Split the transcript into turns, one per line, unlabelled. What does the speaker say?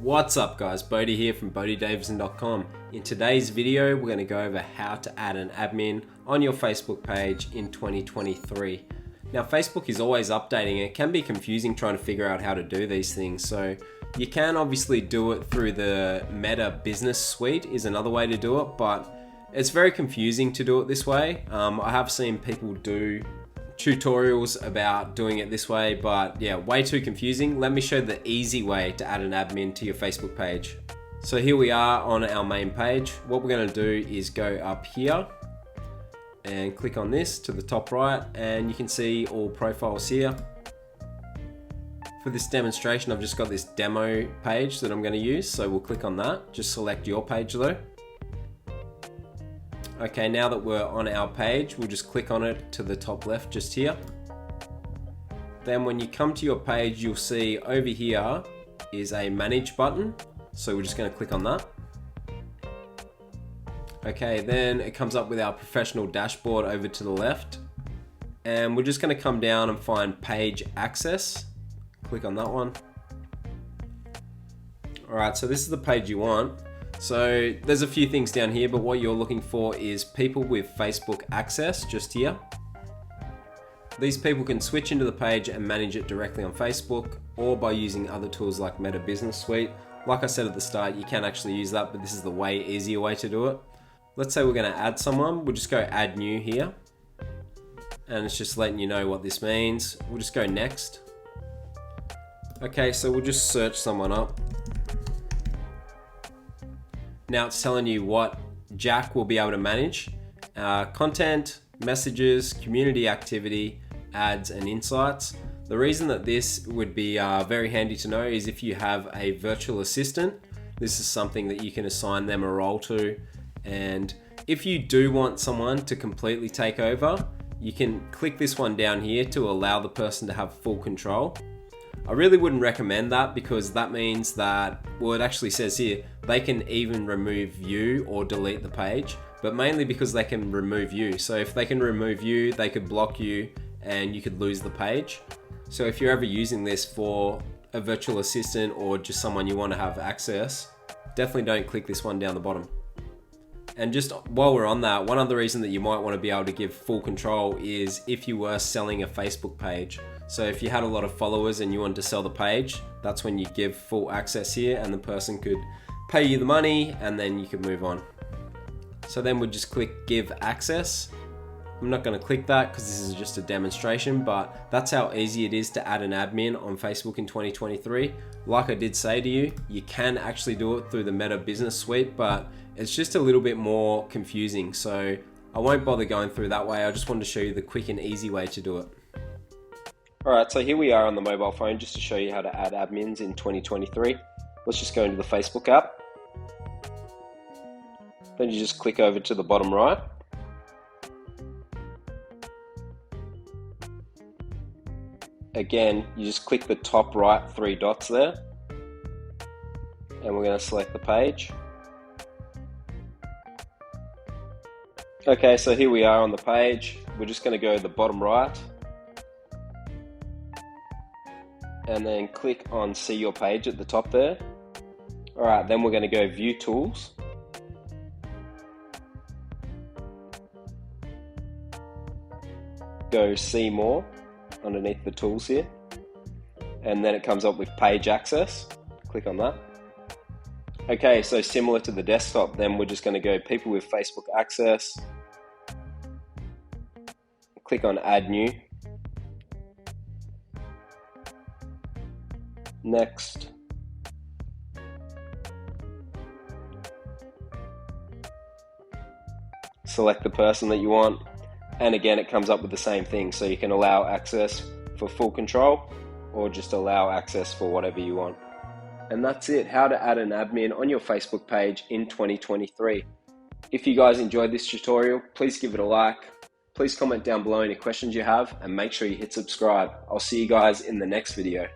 What's up guys, Bodie here from bodiedavidson.com. In today's video, we're going to go over how to add an admin on your Facebook page in 2023. Now Facebook is always updating. It can be confusing trying to figure out how to do these things. So you can obviously do it through the Meta Business Suite is another way to do it, but it's very confusing to do it this way. I have seen people do tutorials about doing it this way, but yeah, way too confusing. Let me show the easy way to add an admin to your Facebook page. So here we are on our main page. What we're going to do is go up here and click on this to the top right, and you can see all profiles here. For this demonstration, I've just got this demo page that I'm going to use, so we'll click on that. Just select your page though. Okay, now that we're on our page, we'll just click on it to the top left just here. Then when you come to your page, you'll see over here is a manage button. So we're just going to click on that. Okay, then it comes up with our professional dashboard over to the left. And we're just going to come down and find page access. Click on that one. All right, so this is the page you want. So there's a few things down here, but what you're looking for is people with Facebook access just here. These people can switch into the page and manage it directly on Facebook or by using other tools like Meta Business Suite. Like I said at the start, you can actually use that, but this is the way easier way to do it. Let's say we're going to add someone. We'll just go add new here. And it's just letting you know what this means. We'll just go next. Okay, so we'll just search someone up. Now it's telling you what Jack will be able to manage. Content, messages, community activity, ads, and insights. The reason that this would be very handy to know is if you have a virtual assistant, this is something that you can assign them a role to. And if you do want someone to completely take over, you can click this one down here to allow the person to have full control. I really wouldn't recommend that because that means that, well, it actually says here, they can even remove you or delete the page, but mainly because they can remove you. So if they can remove you, they could block you and you could lose the page. So if you're ever using this for a virtual assistant or just someone you want to have access, definitely don't click this one down the bottom. And just while we're on that, one other reason that you might want to be able to give full control is if you were selling a Facebook page. So if you had a lot of followers and you wanted to sell the page, that's when you give full access here and the person could pay you the money and then you could move on. So then we'll just click give access. I'm not going to click that because this is just a demonstration, but that's how easy it is to add an admin on Facebook in 2023. Like I did say to you, you can actually do it through the Meta Business Suite, but it's just a little bit more confusing. So I won't bother going through that way. I just wanted to show you the quick and easy way to do it. All right, so here we are on the mobile phone just to show you how to add admins in 2023. Let's just go into the Facebook app. Then you just click over to the bottom right. Again, you just click the top right 3 dots there. And we're going to select the page. Okay, so here we are on the page. We're just going to go to the bottom right. And then click on see your page at the top there. All right, then we're going to go view tools. Go see more underneath the tools here. And then it comes up with page access. Click on that. Okay, so similar to the desktop, then we're just going to go people with Facebook access. Click on add new. Next. Select the person that you want. And again, it comes up with the same thing. So you can allow access for full control or just allow access for whatever you want. And that's it, how to add an admin on your Facebook page in 2023. If you guys enjoyed this tutorial, please give it a like. Please comment down below any questions you have and make sure you hit subscribe. I'll see you guys in the next video.